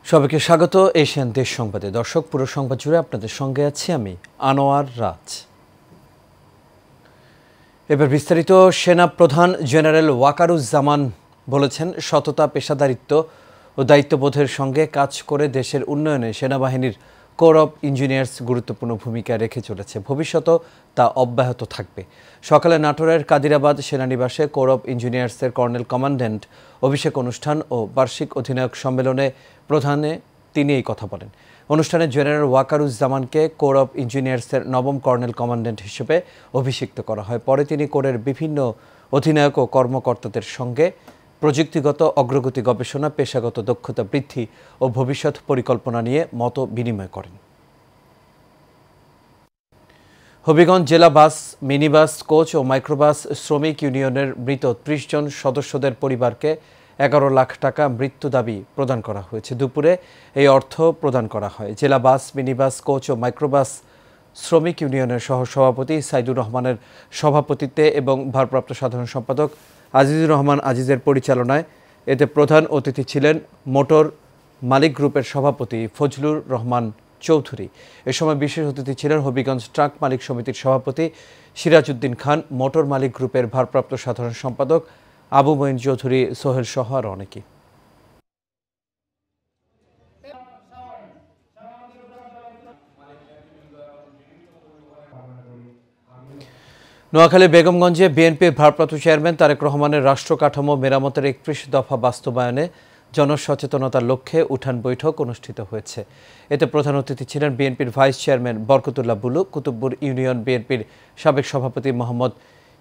সবাইকে স্বাগত এশিয়ান দেশ সংবাদে। দর্শক, পুরো সংবাদ জুড়ে আপনাদের সঙ্গে আছি আমি আনোয়ার রাজ। এবার বিস্তারিত। সেনা প্রধান জেনারেল ওয়াকারুজ্জামান বলেছেন, সততা, পেশাদারিত্ব ও দায়িত্ববোধের সঙ্গে কাজ করে দেশের উন্নয়নে সেনাবাহিনীর কোর অফ ইঞ্জিনিয়ার্স গুরুত্বপূর্ণ ভূমিকা রেখে চলেছে। ভবিষ্যতেও তা অব্যাহত থাকবে। সকালে নাটোরের কাদিরাবাদ সেনানিবাসে কোর অফ ইঞ্জিনিয়ার্সের কর্নেল কমান্ড্যান্ট অভিষেক অনুষ্ঠান ও বার্ষিক অধিনায়ক সম্মেলনে প্রধানে তিনি এই কথা বলেন। অনুষ্ঠানে জেনারেল ওয়াকারুজ্জামানকে কোর অফ ইঞ্জিনিয়ার্সের নবম কর্নেল কমান্ড্যান্ট হিসেবে অভিষিক্ত করা হয়। পরে তিনি কোরের বিভিন্ন অধিনায়ক ও কর্মকর্তাদের সঙ্গে প্রযুক্তিগত অগ্রগতি, গবেষণা, পেশাগত দক্ষতা বৃদ্ধি ও ভবিষ্যৎ পরিকল্পনা নিয়ে মত বিনিময় করেন। হবিগঞ্জ জেলা বাস, মিনিবাস, কোচ ও মাইক্রোবাস শ্রমিক ইউনিয়নের মৃত ৩০ জন সদস্যদের পরিবারকে ১১ লাখ টাকা মৃত্যু দাবি প্রদান করা হয়েছে। দুপুরে এই অর্থ প্রদান করা হয়। জেলা বাস, মিনিবাস, কোচ ও মাইক্রোবাস শ্রমিক ইউনিয়নের সহসভাপতি সাইদুর রহমানের সভাপতিত্বে এবং ভারপ্রাপ্ত সাধারণ সম্পাদক আজিজুর রহমান আজিজের পরিচালনায় এতে প্রধান অতিথি ছিলেন মোটর মালিক গ্রুপের সভাপতি ফজলুর রহমান চৌধুরী। এ সময় বিশেষ অতিথি ছিলেন হবিগঞ্জ ট্রাক মালিক সমিতির সভাপতি সিরাজউদ্দিন খান, মোটর মালিক গ্রুপের ভারপ্রাপ্ত সাধারণ সম্পাদক আবু মঈন চৌধুরী, সোহেল সহ আর অনেকে। নোয়াখালী বেগমগঞ্জে বিএনপির ভারপ্রাপ্ত চেয়ারম্যান তারেক রহমানের রাষ্ট্র কাঠামো মেরামতের ৩১ দফা বাস্তবায়নে জনসচেতনতার লক্ষ্যে উঠান বৈঠক অনুষ্ঠিত হয়েছে। এতে প্রধান অতিথি ছিলেন বিএনপির vice chairman Barkatullah Bulu. Kutubpur union বিএনপির সাবেক সভাপতি মোহাম্মদ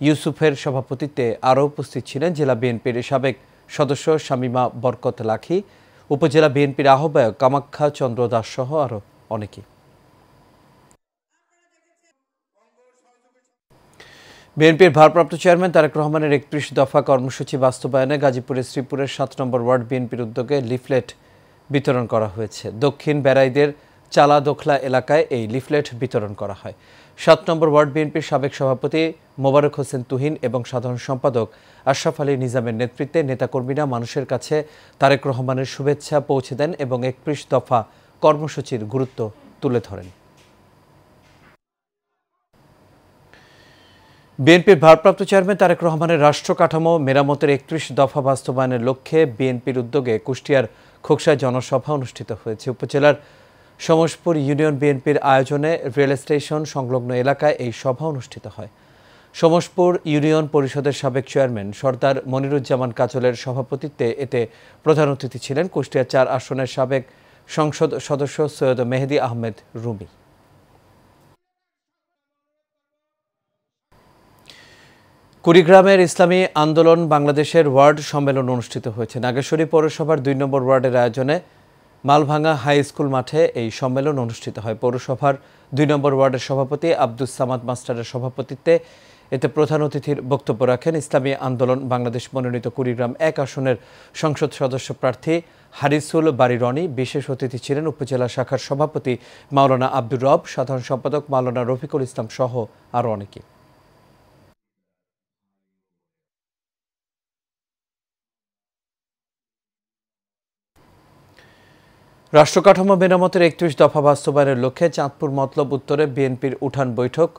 ইউসুফের সভাপতিত্বে আরও উপস্থিত ছিলেন জেলা বিএনপির সাবেক সদস্য শামীমা বরকত লাখি, উপজেলা বিএনপির আহ্বায়ক কামাখ্যা চন্দ্র দাস সহ আরও অনেকে। বিএনপির ভারপ্রাপ্ত চেয়ারম্যান তারেক রহমানের ৩১ দফা কর্মসূচি বাস্তবায়নে গাজীপুরের শ্রীপুরের ৭ নম্বর ওয়ার্ড বিএনপির উদ্যোগে লিফলেট বিতরণ করা হয়েছে। দক্ষিণ বেড়াইদের চালা দোখলা এলাকায় এই লিফলেট বিতরণ করা হয়। ৭ নম্বর ওয়ার্ড বিএনপির সাবেক সভাপতি মোবারক হোসেন তুহিন এবং সাধারণ সম্পাদক আশরাফ আলী নিজামের নেতৃত্বে নেতাকর্মীরা মানুষের কাছে তারেক রহমানের শুভেচ্ছা পৌঁছে দেন এবং ৩১ দফা কর্মসূচির গুরুত্ব তুলে ধরেন। বিএনপির ভারপ্রাপ্ত চেয়ারম্যান তারেক রহমানের রাষ্ট্র কাঠামো মেরামতের ৩১ দফা বাস্তবায়নের লক্ষ্যে বিএনপির উদ্যোগে কুষ্টিয়ার খোকসায় জনসভা অনুষ্ঠিত হয়েছে। উপজেলার সমসপুর ইউনিয়ন বিএনপির আয়োজনে রেল স্টেশন সংলগ্ন এলাকায় এই সভা অনুষ্ঠিত হয়। সমসপুর ইউনিয়ন পরিষদের সাবেক চেয়ারম্যান সর্দার মনিরুজ্জামান কাজলের সভাপতিত্বে এতে প্রধান অতিথি ছিলেন কুষ্টিয়া ৪ আসনের সাবেক সংসদ সদস্য সৈয়দ মেহেদী আহমেদ রুমি। কুড়িগ্রামের ইসলামী আন্দোলন বাংলাদেশের ওয়ার্ড সম্মেলন অনুষ্ঠিত হয়েছে। নাগেশ্বরী পৌরসভার ২ নম্বর ওয়ার্ডের আয়োজনে মালভাঙ্গা হাই স্কুল মাঠে এই সম্মেলন অনুষ্ঠিত হয়। পৌরসভার ২ নম্বর ওয়ার্ডের সভাপতি আব্দুস সামাদ মাস্টারের সভাপতিত্বে এতে প্রধান অতিথির বক্তব্য রাখেন ইসলামী আন্দোলন বাংলাদেশ মনোনীত কুড়িগ্রাম ১ আসনের সংসদ সদস্য প্রার্থী হারিসুল বাড়ি রনি। বিশেষ অতিথি ছিলেন উপজেলা শাখার সভাপতি মাওলানা আব্দুর রব, সাধারণ সম্পাদক মাওলানা রফিকুল ইসলাম সহ আরও অনেকে। রাষ্ট্র কাঠামো মেরামতের ৩১ দফা বাস্তবায়নের লক্ষ্যে চাঁদপুর মতলব উত্তরে বিএনপির উঠান বৈঠক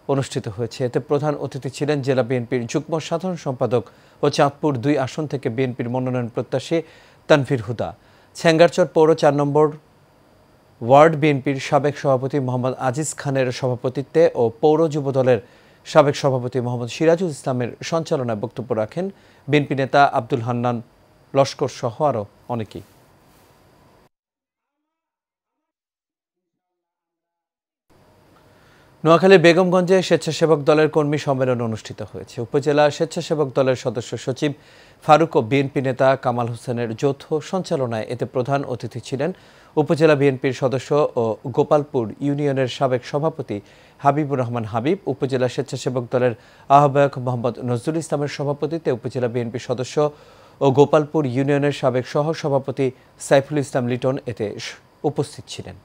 অনুষ্ঠিত হয়েছে। এতে প্রধান অতিথি ছিলেন জেলা বিএনপির যুগ্ম সাধারণ সম্পাদক ও চাঁদপুর ২ আসন থেকে বিএনপির মনোনয়ন প্রত্যাশী তানভীর হুদা। ছেঙ্গারচর পৌর ৪ নম্বর ওয়ার্ড বিএনপির সাবেক সভাপতি মোহাম্মদ আজিজ খানের সভাপতিত্বে ও পৌর যুবদলের সাবেক সভাপতি মোহাম্মদ সিরাজুল ইসলামের সঞ্চালনায় বক্তব্য রাখেন বিএনপি নেতা আব্দুল হান্নান লস্কর সহ আরও অনেকেই। নোয়াখালী বেগমগঞ্জে স্বেচ্ছাসেবক দলের কর্মী সম্মেলন অনুষ্ঠিত হয়েছে। উপজেলা স্বেচ্ছাসেবক দলের সদস্য সচিব ফারুক ও বিএনপি নেতা কামাল হোসেনের যৌথ সঞ্চালনায় এতে প্রধান অতিথি ছিলেন উপজেলা বিএনপির সদস্য ও গোপালপুর ইউনিয়নের সাবেক সভাপতি হাবিবুর রহমান হাবিব। উপজেলা স্বেচ্ছাসেবক দলের আহ্বায়ক মোহাম্মদ নজরুল ইসলামের সভাপতিত্বে উপজেলা বিএনপির সদস্য ও গোপালপুর ইউনিয়নের সাবেক সহ সভাপতি সাইফুল ইসলাম লিটন এতে উপস্থিত ছিলেন।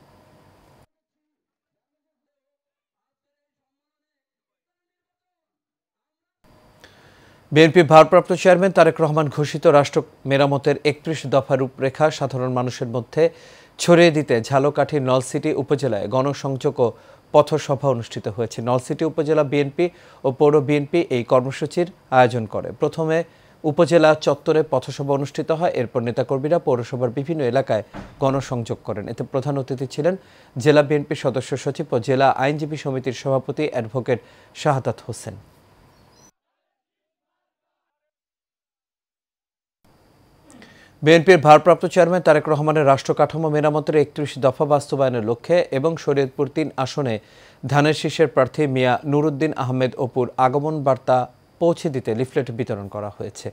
বিএনপি ভারপ্রাপ্ত চেয়ারম্যান তারেক রহমান ঘোষিত রাষ্ট্র মেরামতের ৩১ দফা রূপরেখা সাধারণ মানুষের মধ্যে ছড়িয়ে দিতে ঝালকাঠির নলছিটি উপজেলায় গণসংযোগ ও পথসভা অনুষ্ঠিত হয়েছে। নলছিটি উপজেলা বিএনপি ও পৌর বিএনপি এই কর্মসূচির আয়োজন করে। প্রথমে উপজেলা চত্বরে পথসভা অনুষ্ঠিত হয়, এরপর নেতাকর্মীরা পৌরসভার বিভিন্ন এলাকায় গণসংযোগ করেন। এতে প্রধান অতিথি ছিলেন জেলা বিএনপির সদস্য সচিব ও জেলা আইনজীবী সমিতির সভাপতি অ্যাডভোকেট শাহাদাত হোসেন। বিএনপির ভারপ্রাপ্ত চেয়ারম্যান তারেক রহমানের রাষ্ট্র কাঠামো মেরামতের ৩১ দফা বাস্তবায়নের লক্ষ্যে এবং শরীয়তপুর ৩ আসনে ধানের শীষের প্রার্থী মিয়া নুরুদ্দিন আহমেদ অপুর আগমন বার্তা পৌঁছে দিতে লিফলেট বিতরণ করা হয়েছে।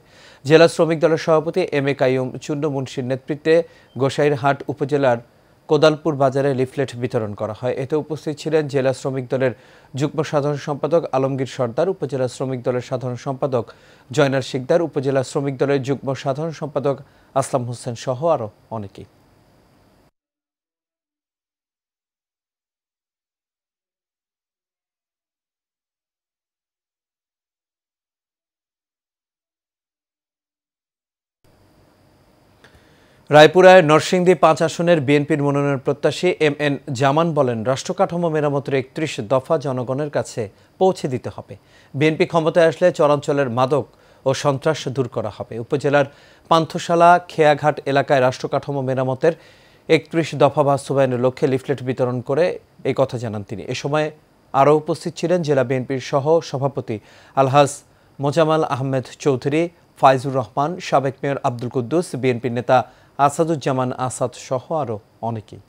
জেলা শ্রমিক দলের সভাপতি এম এ কাইয়ুম চুন্নু মুন্সির নেতৃত্বে গোসাইরহাট উপজেলার কোদালপুর বাজারে লিফলেট বিতরণ করা হয়। এতে উপস্থিত ছিলেন জেলা শ্রমিক দলের যুগ্ম সাধারণ সম্পাদক আলমগীর সর্দার, উপজেলা শ্রমিক দলের সাধারণ সম্পাদক জয়নাল শিকদার, উপজেলা শ্রমিক দলের যুগ্ম সাধারণ সম্পাদক আসলাম হোসেন সহ আরও অনেকেই। রায়পুরায় নরসিংদী ৫ আসনের বিএনপির মনোনয়ন প্রত্যাশী এম এন জামান বলেন, রাষ্ট্র কাঠামো মেরামতের ৩১ দফা জনগণের কাছে পৌঁছে দিতে হবে। বিএনপি ক্ষমতায় আসলে চরাঞ্চলের মাদক ও সন্ত্রাস দূর করা হবে। উপজেলার পান্থশালা খেয়াঘাট এলাকায় রাষ্ট্র কাঠামো মেরামতের ৩১ দফা বাস্তবায়নের লক্ষ্যে লিফলেট বিতরণ করে এই কথা জানান তিনি। এ সময় আরও উপস্থিত ছিলেন জেলা বিএনপির সহ সভাপতি আলহাজ মোজাম্মেল আহমেদ চৌধুরী, ফাইজুর রহমান, সাবেক মেয়র আব্দুল কুদ্দুস, বিএনপির নেতা আসাদুজ্জামান আসাদ সহ আরও অনেকেই।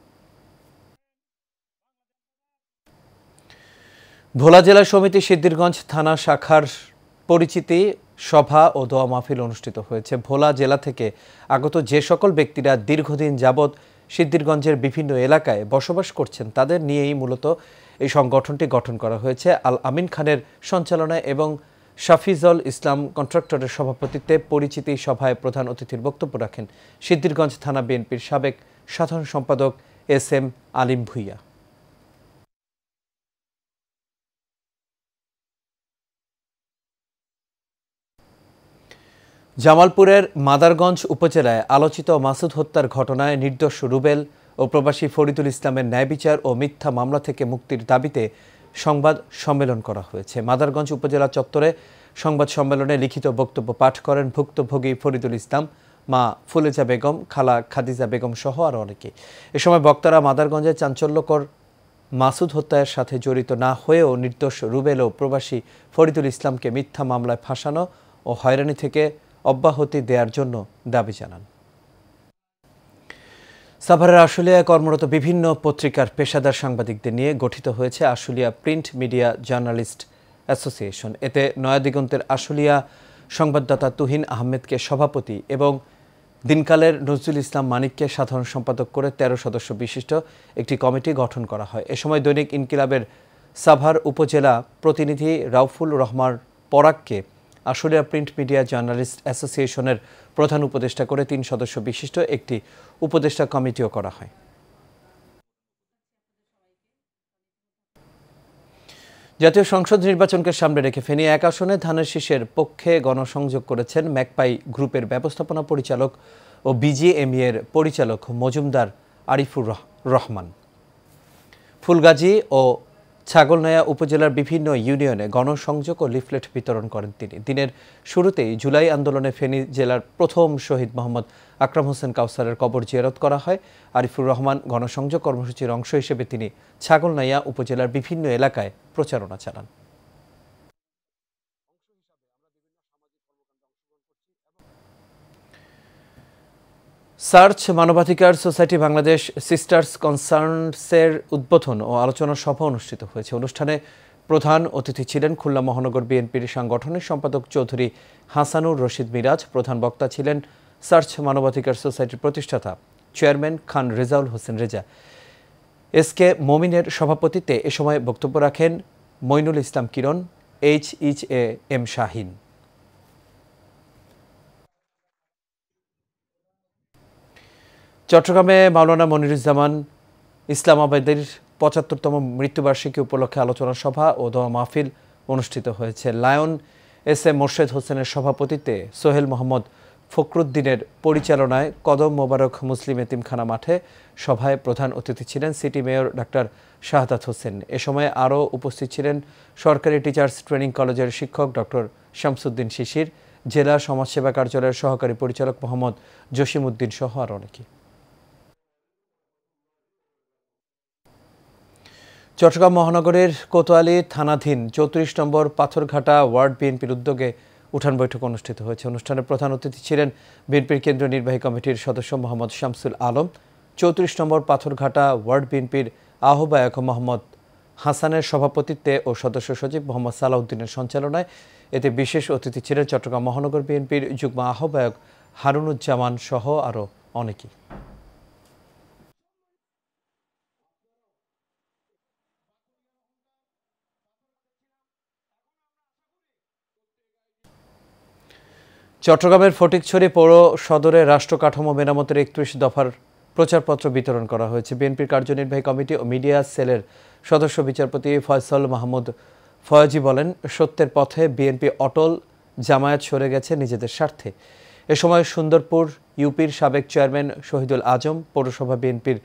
ভোলা জেলা সমিতি সিদ্ধিরগঞ্জ থানা শাখার পরিচিতি সভা ও দোয়া মাহফিল অনুষ্ঠিত হয়েছে। ভোলা জেলা থেকে আগত যে সকল ব্যক্তিরা দীর্ঘদিন যাবৎ সিদ্ধিরগঞ্জের বিভিন্ন এলাকায় বসবাস করছেন তাদের নিয়েই মূলত এই সংগঠনটি গঠন করা হয়েছে। আল আমিন খানের সঞ্চালনায় এবং শাফিজুল ইসলাম কন্ট্রাক্টরের সভাপতিত্বে পরিচিতি সভায় প্রধান অতিথির বক্তব্য রাখেন সিদ্ধিরগঞ্জ থানা বিএনপির সাবেক সাধারণ সম্পাদক এস এম আলিম ভুইয়া। জামালপুরের মাদারগঞ্জ উপজেলায় আলোচিত মাসুদ হত্যার ঘটনায় নির্দোষ রুবেল ও প্রবাসী ফরিদুল ইসলামের ন্যায় বিচার ও মিথ্যা মামলা থেকে মুক্তির দাবিতে সংবাদ সম্মেলন করা হয়েছে। মাদারগঞ্জ উপজেলা চত্বরে সংবাদ সম্মেলনে লিখিত বক্তব্য পাঠ করেন ভুক্তভোগী ফরিদুল ইসলাম, মা ফুলেজা বেগম, খালা খাদিজা বেগম সহ আরও অনেকে। এ সময় বক্তারা মাদারগঞ্জের চাঞ্চল্যকর মাসুদ হত্যার সাথে জড়িত না হয়েও নির্দোষ রুবেল ও প্রবাসী ফরিদুল ইসলামকে মিথ্যা মামলায় ফাঁসানো ও হয়রানি থেকে অব্যাহতি দেওয়ার জন্য দাবি জানান। সাভারের আশুলিয়ায় কর্মরত বিভিন্ন পত্রিকার পেশাদার সাংবাদিকদের নিয়ে গঠিত হয়েছে Ashulia print media journalist association. এতে নয়াদিগন্তের আশুলিয়া সংবাদদাতা তুহিন আহমেদকে সভাপতি এবং দিনকালের নজরুল ইসলাম মানিককে সাধারণ সম্পাদক করে ১৩ সদস্য বিশিষ্ট একটি কমিটি গঠন করা হয়। এ সময় দৈনিক ইনকিলাবের সাভার উপজেলা প্রতিনিধি রাউফুল রহমান পরাগকে আশুলিয়া প্রিন্ট মিডিয়া জার্নালিস্ট অ্যাসোসিয়েশনের প্রধান উপদেষ্টা করে ৩ সদস্য বিশিষ্ট একটি উপদেষ্টা কমিটিও করা হয়। জাতীয় সংসদ নির্বাচনকে সামনে রেখে ফেনী ১ আসনে ধানের শীষের পক্ষে গণসংযোগ করেছেন ম্যাকপাই গ্রুপের ব্যবস্থাপনা পরিচালক ও বিজিএমই এর পরিচালক মজুমদার আরিফুর রহমান। ফুলগাজী ও ছাগলনাইয়া উপজেলার বিভিন্ন ইউনিয়নে গণসংযোগ ও লিফলেট বিতরণ করেন তিনি। দিনের শুরুতেই জুলাই আন্দোলনে ফেনী জেলার প্রথম শহীদ মোহাম্মদ আকরাম হোসেন কাউসারের কবর জিয়ারত করা হয়। আরিফুর রহমান গণসংযোগ কর্মসূচির অংশ হিসেবে তিনি ছাগলনাইয়া উপজেলার বিভিন্ন এলাকায় প্রচারণা চালান। সার্চ মানবাধিকার সোসাইটি বাংলাদেশ সিস্টার্স কনসার্নসের উদ্বোধন ও আলোচনা সভা অনুষ্ঠিত হয়েছে। অনুষ্ঠানে প্রধান অতিথি ছিলেন খুলনা মহানগর বিএনপির সাংগঠনিক সম্পাদক চৌধুরী হাসানুর রশিদ মিরাজ। প্রধান বক্তা ছিলেন সার্চ মানবাধিকার সোসাইটির প্রতিষ্ঠাতা চেয়ারম্যান খান রেজাউল হোসেন রেজা। এস কে মমিনের সভাপতিত্বে এ সময় বক্তব্য রাখেন মইনুল ইসলাম কিরণ, এইচ.এম শাহিন। চট্টগ্রামে মাওলানা মনিরুজ্জামান ইসলামাবাদের ৭৫তম মৃত্যুবার্ষিকী উপলক্ষে আলোচনা সভা ও দোয়া মাহফিল অনুষ্ঠিত হয়েছে। লায়ন এস এম মোর্শেদ হোসেনের সভাপতিত্বে সোহেল মোহাম্মদ ফখরুদ্দিনের পরিচালনায় কদম মোবারক মুসলিম এতিমখানা মাঠে সভায় প্রধান অতিথি ছিলেন city mayor doctor Shahadat Hossain. এ সময় আরও উপস্থিত ছিলেন সরকারি টিচার্স ট্রেনিং কলেজের শিক্ষক ডক্টর শামসুদ্দিন শিশির, জেলা সমাজসেবা কার্যালয়ের সহকারী পরিচালক মোহাম্মদ জসিমউদ্দিন সহ আরও অনেকে। চট্টগ্রাম মহানগরের কোতোয়ালি থানাধীন ৩৪ নম্বর পাথরঘাটা ওয়ার্ড বিএনপির উদ্যোগে উঠান বৈঠক অনুষ্ঠিত হয়েছে। অনুষ্ঠানে প্রধান অতিথি ছিলেন বিএনপির কেন্দ্রীয় নির্বাহী কমিটির সদস্য মোহাম্মদ শামসুল আলম। ৩৪ নম্বর পাথরঘাটা ওয়ার্ড বিএনপির আহ্বায়ক মোহাম্মদ হাসানের সভাপতিত্বে ও সদস্য সচিব মোহাম্মদ সালাউদ্দিনের সঞ্চালনায় এতে বিশেষ অতিথি ছিলেন চট্টগ্রাম মহানগর বিএনপির যুগ্ম আহ্বায়ক হারুনুজ্জামান সহ আরও অনেকেই। চট্টগ্রামের ফটিকছড়ি পৌর সদরে রাষ্ট্র কাঠামো মেরামতের ৩১ দফার প্রচারপত্র বিতরণ করা হয়েছে। বিএনপির কার্যনির্বাহী কমিটি ও মিডিয়া সেলের সদস্য বিচারপতি ফয়সল মাহমুদ ফয়াজি বলেন, সত্যের পথে বিএনপি অটল, জামায়াত সরে গেছে নিজেদের স্বার্থে। এ সময় সুন্দরপুর ইউপির সাবেক চেয়ারম্যান শহীদুল আজম, পৌরসভা বিএনপির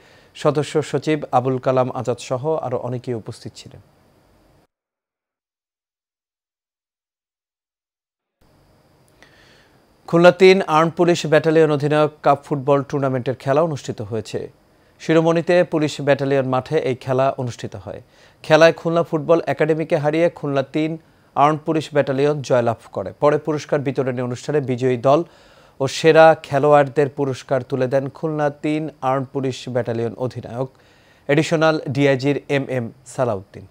সদস্য সচিব আবুল কালাম আজাদ সহ আরও অনেকেই উপস্থিত ছিলেন। খুলনা ৩ আর্মড পুলিশ ব্যাটালিয়ন অধিনায়ক কাপ ফুটবল টুর্নামেন্টের খেলা অনুষ্ঠিত হয়েছে। শিরোমণিতে পুলিশ ব্যাটালিয়ন মাঠে এই খেলা অনুষ্ঠিত হয়। খেলায় খুলনা ফুটবল একাডেমিকে হারিয়ে খুলনা ৩ আর্মড পুলিশ ব্যাটালিয়ন জয়লাভ করে। পরে পুরস্কার বিতরণী অনুষ্ঠানে বিজয়ী দল ও সেরা খেলোয়াড়দের পুরস্কার তুলে দেন খুলনা ৩ আর্মড পুলিশ ব্যাটালিয়ন অধিনায়ক এডিশনাল ডিআইজির এম সালাউদ্দিন।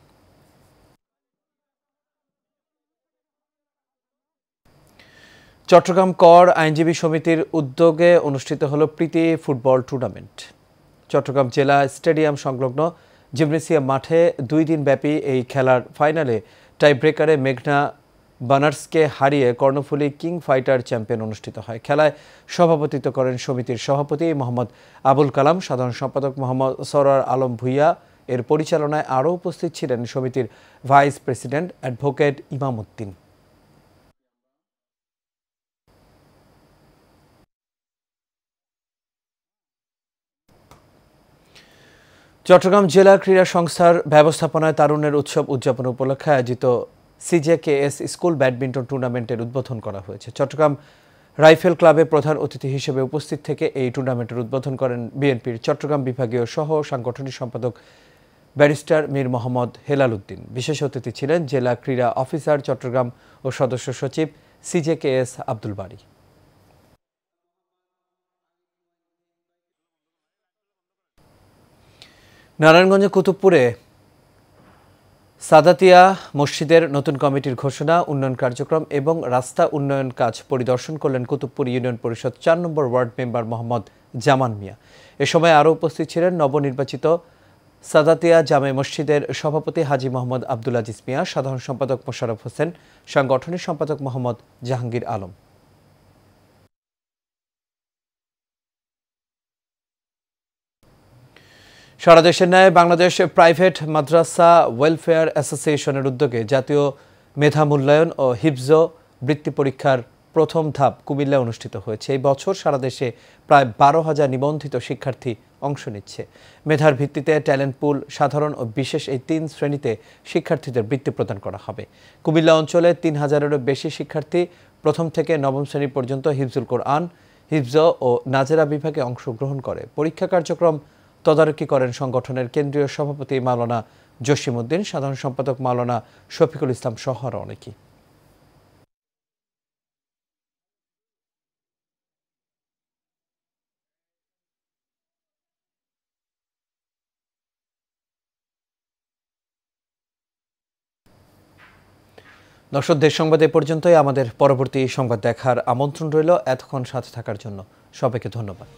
চট্টগ্রাম কর আইনজীবী সমিতির উদ্যোগে অনুষ্ঠিত হল প্রীতি ফুটবল টুর্নামেন্ট। চট্টগ্রাম জেলা স্টেডিয়াম সংলগ্ন জিমনেসিয়াম মাঠে 2 দিনব্যাপী এই খেলার ফাইনালে টাই ব্রেকারে মেঘনা বানার্সকে হারিয়ে কর্ণফুলী কিং ফাইটার চ্যাম্পিয়ন অনুষ্ঠিত হয়। খেলায় সভাপতিত্ব করেন সমিতির সভাপতি মোহাম্মদ আবুল কালাম, সাধারণ সম্পাদক মোহাম্মদ সরোয়ার আলম ভুইয়া। এর পরিচালনায় আরও উপস্থিত ছিলেন সমিতির ভাইস প্রেসিডেন্ট অ্যাডভোকেট ইমাম উদ্দিন। চট্টগ্রাম জেলা ক্রীড়া সংস্থার ব্যবস্থাপনায় তারুণ্যের উৎসব উদযাপন উপলক্ষে আয়োজিত সিজেকেএস স্কুল ব্যাডমিন্টন টুর্নামেন্টের উদ্বোধন করা হয়েছে। চট্টগ্রাম রাইফেল ক্লাবে প্রধান অতিথি হিসেবে উপস্থিত থেকে এই টুর্নামেন্টের উদ্বোধন করেন বিএনপির চট্টগ্রাম বিভাগীয় সহ সাংগঠনিক সম্পাদক ব্যারিস্টার মীর মোহাম্মদ হেলাল উদ্দিন। বিশেষ অতিথি ছিলেন জেলা ক্রীড়া অফিসার চট্টগ্রাম ও সদস্য সচিব সিজেকেএস আব্দুল বারী। নারায়ণগঞ্জের কুতুবপুরে সাদাতিয়া মসজিদের নতুন কমিটির ঘোষণা, উন্নয়ন কার্যক্রম এবং রাস্তা উন্নয়ন কাজ পরিদর্শন করলেন কুতুবপুর ইউনিয়ন পরিষদ ৪ নম্বর ওয়ার্ড মেম্বার মোহাম্মদ জামান মিয়া। এ সময় আরও উপস্থিত ছিলেন নবনির্বাচিত সাদাতিয়া জামে মসজিদের সভাপতি হাজী মোহাম্মদ আব্দুল আজিজ মিয়া, সাধারণ সম্পাদক মোশাররফ হোসেন, সাংগঠনিক সম্পাদক মোহাম্মদ জাহাঙ্গীর আলম। সারা দেশের ন্যায় বাংলাদেশ প্রাইভেট মাদ্রাসা ওয়েলফেয়ার অ্যাসোসিয়েশনের উদ্যোগে জাতীয় মেধা মূল্যায়ন ও হিফজ বৃত্তি পরীক্ষার প্রথম ধাপ কুমিল্লায় অনুষ্ঠিত হয়েছে। এই বছর সারা দেশে প্রায় ১২,০০০ নিবন্ধিত শিক্ষার্থী অংশ নিচ্ছে। মেধার ভিত্তিতে ট্যালেন্ট পুল, সাধারণ ও বিশেষ এই ৩ শ্রেণীতে শিক্ষার্থীদের বৃত্তি প্রদান করা হবে। কুমিল্লা অঞ্চলে ৩,০০০-এরও বেশি শিক্ষার্থী প্রথম থেকে নবম শ্রেণী পর্যন্ত হিফজুল কোরআন, হিফজ ও নাজেরা বিভাগে অংশগ্রহণ করে। পরীক্ষা কার্যক্রম তদারকি করেন সংগঠনের কেন্দ্রীয় সভাপতি মাওলানা জসিমউদ্দিন, সাধারণ সম্পাদক মাওলানা শফিকুল ইসলাম সহ আরও অনেকেই। দর্শক, দেশ সংবাদ এ পর্যন্তই। আমাদের পরবর্তী সংবাদ দেখার আমন্ত্রণ রইল। এতক্ষণ সাথে থাকার জন্য সবাইকে ধন্যবাদ।